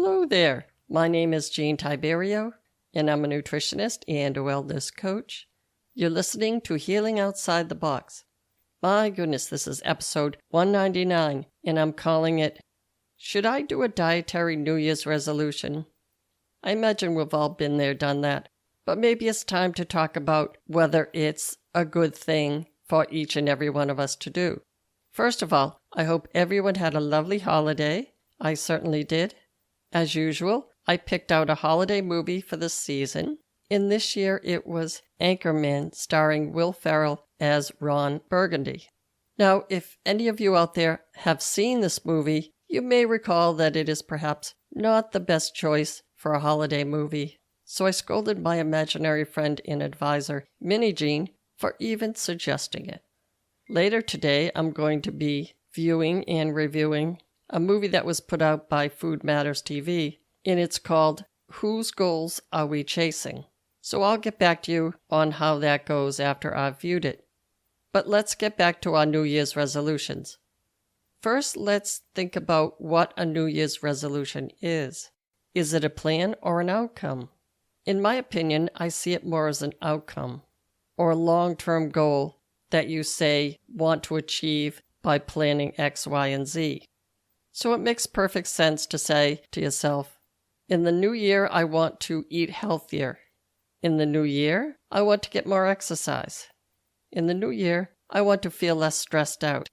Hello there. My name is Jean Tiberio, and I'm a nutritionist and a wellness coach. You're listening to Healing Outside the Box. My goodness, this is episode 199, and I'm calling it, Should I Do a Dietary New Year's Resolution? I imagine we've all been there, done that, but maybe it's time to talk about whether it's a good thing for each and every one of us to do. First of all, I hope everyone had a lovely holiday. I certainly did. As usual, I picked out a holiday movie for this season. In this year, it was Anchorman, starring Will Ferrell as Ron Burgundy. Now, if any of you out there have seen this movie, you may recall that it is perhaps not the best choice for a holiday movie. So I scolded my imaginary friend and advisor, Minnie Jean, for even suggesting it. Later today, I'm going to be viewing and reviewing a movie that was put out by Food Matters TV, and it's called Whose Goals Are We Chasing? So I'll get back to you on how that goes after I've viewed it. But let's get back to our New Year's resolutions. First, let's think about what a New Year's resolution is. Is it a plan or an outcome? In my opinion, I see it more as an outcome, or a long-term goal that you say want to achieve by planning X, Y, and Z. So it makes perfect sense to say to yourself, in the new year, I want to eat healthier. In the new year, I want to get more exercise. In the new year, I want to feel less stressed out.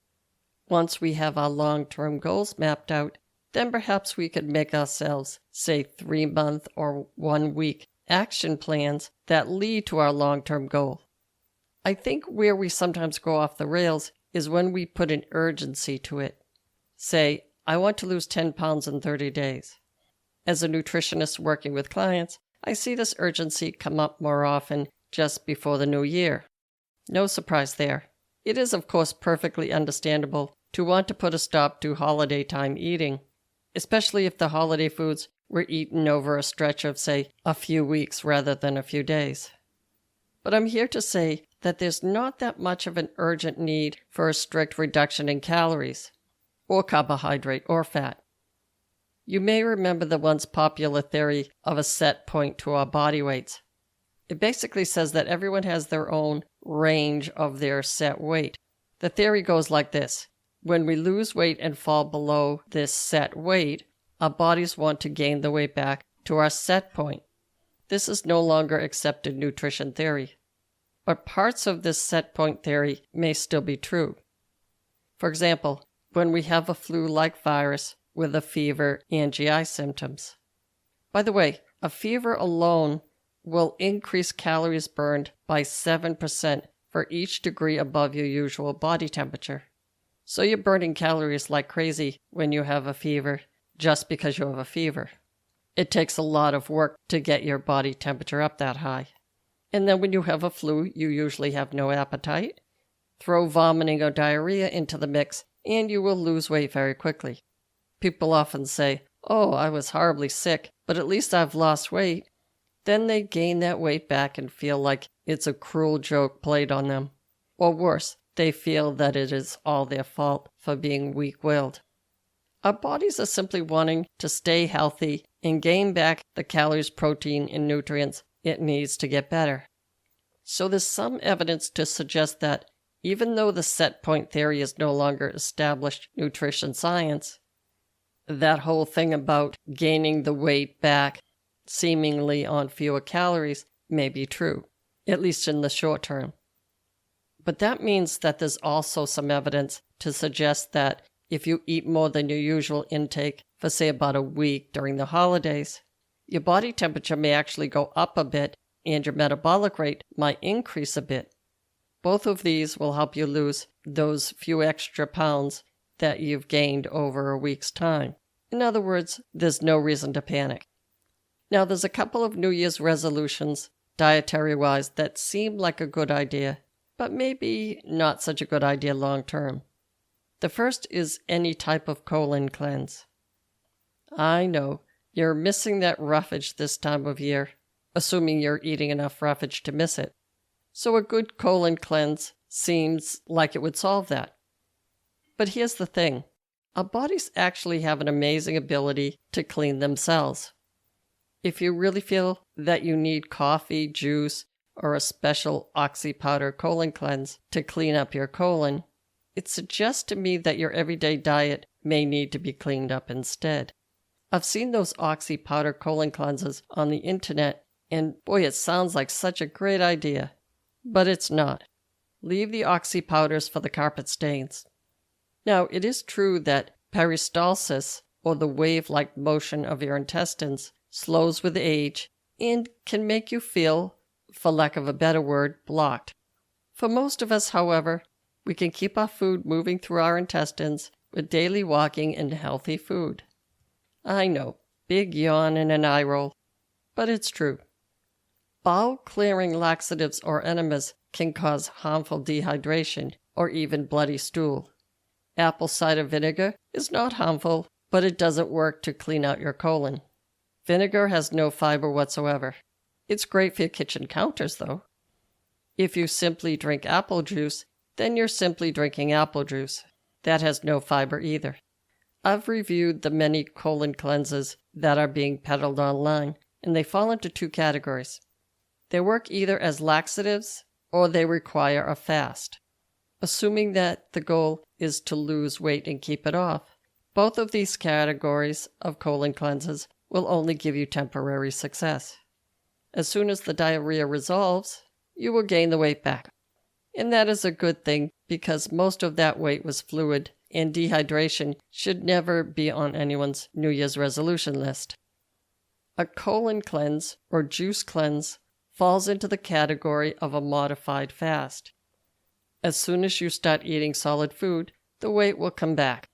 Once we have our long-term goals mapped out, then perhaps we could make ourselves, say, 3-month or 1-week action plans that lead to our long-term goal. I think where we sometimes go off the rails is when we put an urgency to it. Say, I want to lose 10 pounds in 30 days. As a nutritionist working with clients, I see this urgency come up more often just before the new year. No surprise there. It is, of course, perfectly understandable to want to put a stop to holiday time eating, especially if the holiday foods were eaten over a stretch of, say, a few weeks rather than a few days. But I'm here to say that there's not that much of an urgent need for a strict reduction in calories, or carbohydrate, or fat. You may remember the once popular theory of a set point to our body weights. It basically says that everyone has their own range of their set weight. The theory goes like this. When we lose weight and fall below this set weight, our bodies want to gain the weight back to our set point. This is no longer accepted nutrition theory, but parts of this set point theory may still be true. For example, when we have a flu-like virus with a fever and GI symptoms. By the way, a fever alone will increase calories burned by 7% for each degree above your usual body temperature. So you're burning calories like crazy when you have a fever just because you have a fever. It takes a lot of work to get your body temperature up that high. And then when you have a flu, you usually have no appetite. Throw vomiting or diarrhea into the mix, and you will lose weight very quickly. People often say, "Oh, I was horribly sick, but at least I've lost weight." Then they gain that weight back and feel like it's a cruel joke played on them. Or worse, they feel that it is all their fault for being weak-willed. Our bodies are simply wanting to stay healthy and gain back the calories, protein, and nutrients it needs to get better. So there's some evidence to suggest that even though the set point theory is no longer established nutrition science, that whole thing about gaining the weight back seemingly on fewer calories may be true, at least in the short term. But that means that there's also some evidence to suggest that if you eat more than your usual intake for, say, about a week during the holidays, your body temperature may actually go up a bit and your metabolic rate might increase a bit. Both of these will help you lose those few extra pounds that you've gained over a week's time. In other words, there's no reason to panic. Now, there's a couple of New Year's resolutions, dietary-wise, that seem like a good idea, but maybe not such a good idea long-term. The first is any type of colon cleanse. I know, you're missing that roughage this time of year, assuming you're eating enough roughage to miss it. So a good colon cleanse seems like it would solve that. But here's the thing. our bodies actually have an amazing ability to clean themselves. If you really feel that you need coffee, juice, or a special oxy powder colon cleanse to clean up your colon, it suggests to me that your everyday diet may need to be cleaned up instead. I've seen those oxy powder colon cleanses on the internet, and boy, it sounds like such a great idea. But it's not. Leave the oxy powders for the carpet stains. Now, it is true that peristalsis, or the wave-like motion of your intestines, slows with age and can make you feel, for lack of a better word, blocked. For most of us, however, we can keep our food moving through our intestines with daily walking and healthy food. I know, big yawn and an eye roll, but it's true. Bowel-clearing laxatives or enemas can cause harmful dehydration or even bloody stool. Apple cider vinegar is not harmful, but it doesn't work to clean out your colon. Vinegar has no fiber whatsoever. It's great for your kitchen counters, though. If you simply drink apple juice, then you're simply drinking apple juice. That has no fiber either. I've reviewed the many colon cleanses that are being peddled online, and they fall into two categories. They work either as laxatives or they require a fast. Assuming that the goal is to lose weight and keep it off, both of these categories of colon cleanses will only give you temporary success. As soon as the diarrhea resolves, you will gain the weight back. And that is a good thing because most of that weight was fluid, and dehydration should never be on anyone's New Year's resolution list. A colon cleanse or juice cleanse falls into the category of a modified fast. As soon as you start eating solid food, the weight will come back.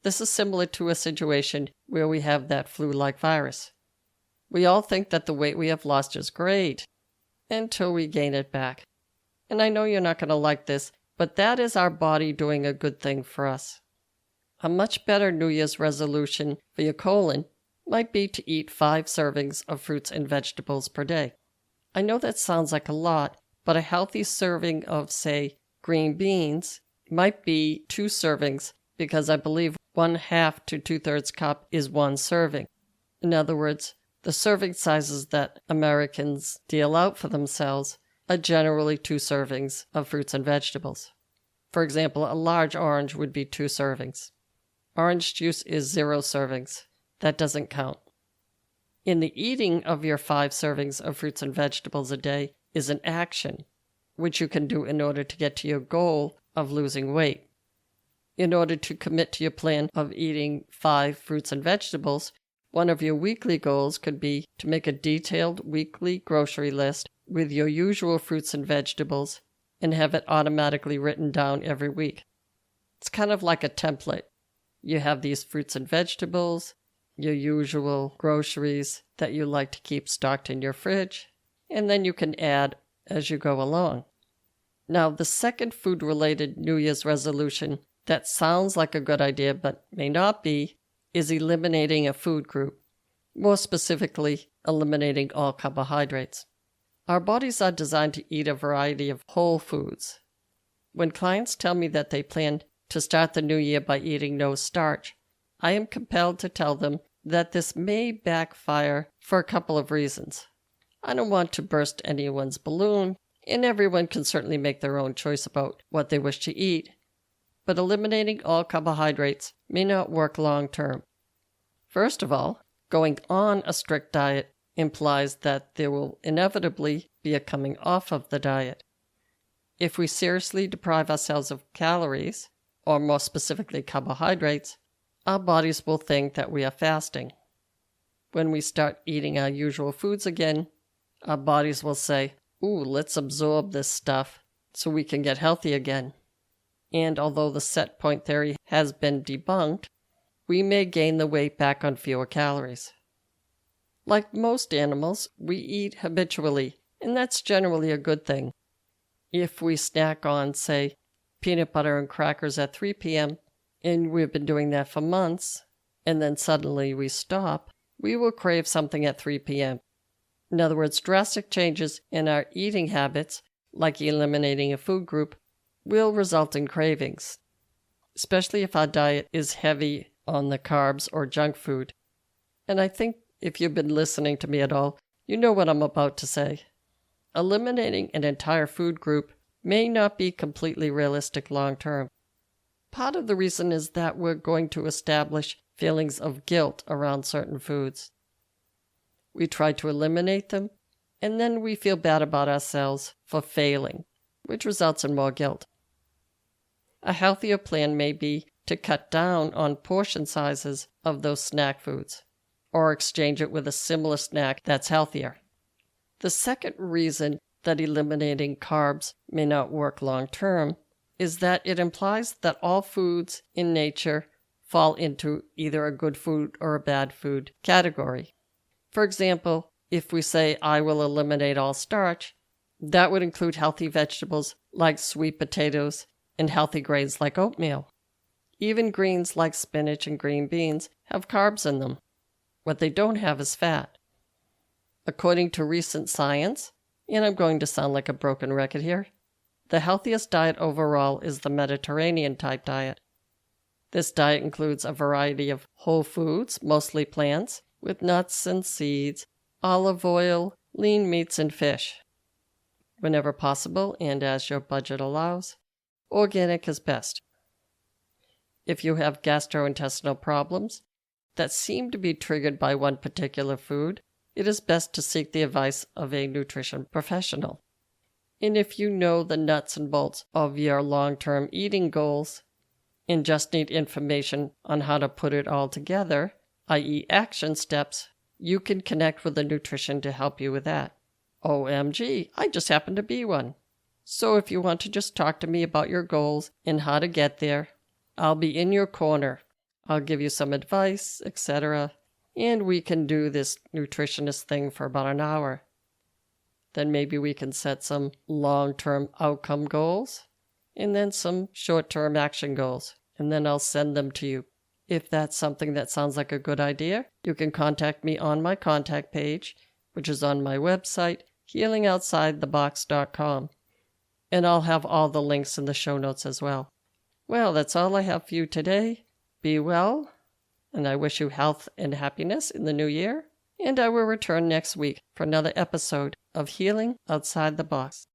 This is similar to a situation where we have that flu-like virus. We all think that the weight we have lost is great until we gain it back. And I know you're not going to like this, but that is our body doing a good thing for us. A much better New Year's resolution for your colon might be to eat 5 servings of fruits and vegetables per day. I know that sounds like a lot, but a healthy serving of, say, green beans might be 2 servings because I believe 1/2 to 2/3 cup is 1 serving. In other words, the serving sizes that Americans deal out for themselves are generally 2 servings of fruits and vegetables. For example, a large orange would be 2 servings. Orange juice is 0 servings. That doesn't count. In the eating of your 5 servings of fruits and vegetables a day is an action, which you can do in order to get to your goal of losing weight. In order to commit to your plan of eating 5 fruits and vegetables, one of your weekly goals could be to make a detailed weekly grocery list with your usual fruits and vegetables and have it automatically written down every week. It's kind of like a template. You have these fruits and vegetables, your usual groceries that you like to keep stocked in your fridge, and then you can add as you go along. Now, the second food-related New Year's resolution that sounds like a good idea but may not be is eliminating a food group, more specifically, eliminating all carbohydrates. Our bodies are designed to eat a variety of whole foods. When clients tell me that they plan to start the new year by eating no starch, I am compelled to tell them that this may backfire for a couple of reasons. I don't want to burst anyone's balloon, and everyone can certainly make their own choice about what they wish to eat, but eliminating all carbohydrates may not work long term. First of all, going on a strict diet implies that there will inevitably be a coming off of the diet. If we seriously deprive ourselves of calories, or more specifically carbohydrates, our bodies will think that we are fasting. When we start eating our usual foods again, our bodies will say, "Ooh, let's absorb this stuff so we can get healthy again." And although the set point theory has been debunked, we may gain the weight back on fewer calories. Like most animals, we eat habitually, and that's generally a good thing. If we snack on, say, peanut butter and crackers at 3 p.m., and we've been doing that for months, and then suddenly we stop, we will crave something at 3 p.m. In other words, drastic changes in our eating habits, like eliminating a food group, will result in cravings. especially if our diet is heavy on the carbs or junk food. And I think if you've been listening to me at all, you know what I'm about to say. Eliminating an entire food group may not be completely realistic long term. Part of the reason is that we're going to establish feelings of guilt around certain foods. We try to eliminate them, and then we feel bad about ourselves for failing, which results in more guilt. A healthier plan may be to cut down on portion sizes of those snack foods, or exchange it with a similar snack that's healthier. The second reason that eliminating carbs may not work long term is that it implies that all foods in nature fall into either a good food or a bad food category. For example, if we say, I will eliminate all starch, that would include healthy vegetables like sweet potatoes and healthy grains like oatmeal. Even greens like spinach and green beans have carbs in them. What they don't have is fat. According to recent science, and I'm going to sound like a broken record here, the healthiest diet overall is the Mediterranean type diet. This diet includes a variety of whole foods, mostly plants, with nuts and seeds, olive oil, lean meats, and fish. Whenever possible, and as your budget allows, organic is best. If you have gastrointestinal problems that seem to be triggered by one particular food, it is best to seek the advice of a nutrition professional. And if you know the nuts and bolts of your long-term eating goals and just need information on how to put it all together, i.e. action steps, you can connect with a nutrition to help you with that. OMG, I just happen to be one. So if you want to just talk to me about your goals and how to get there, I'll be in your corner. I'll give you some advice, etc. And we can do this nutritionist thing for about an hour. Then maybe we can set some long-term outcome goals and then some short-term action goals. And then I'll send them to you. If that's something that sounds like a good idea, you can contact me on my contact page, which is on my website, healingoutsidethebox.com. And I'll have all the links in the show notes as well. Well, that's all I have for you today. Be well, and I wish you health and happiness in the new year. And I will return next week for another episode of Healing Outside the Box.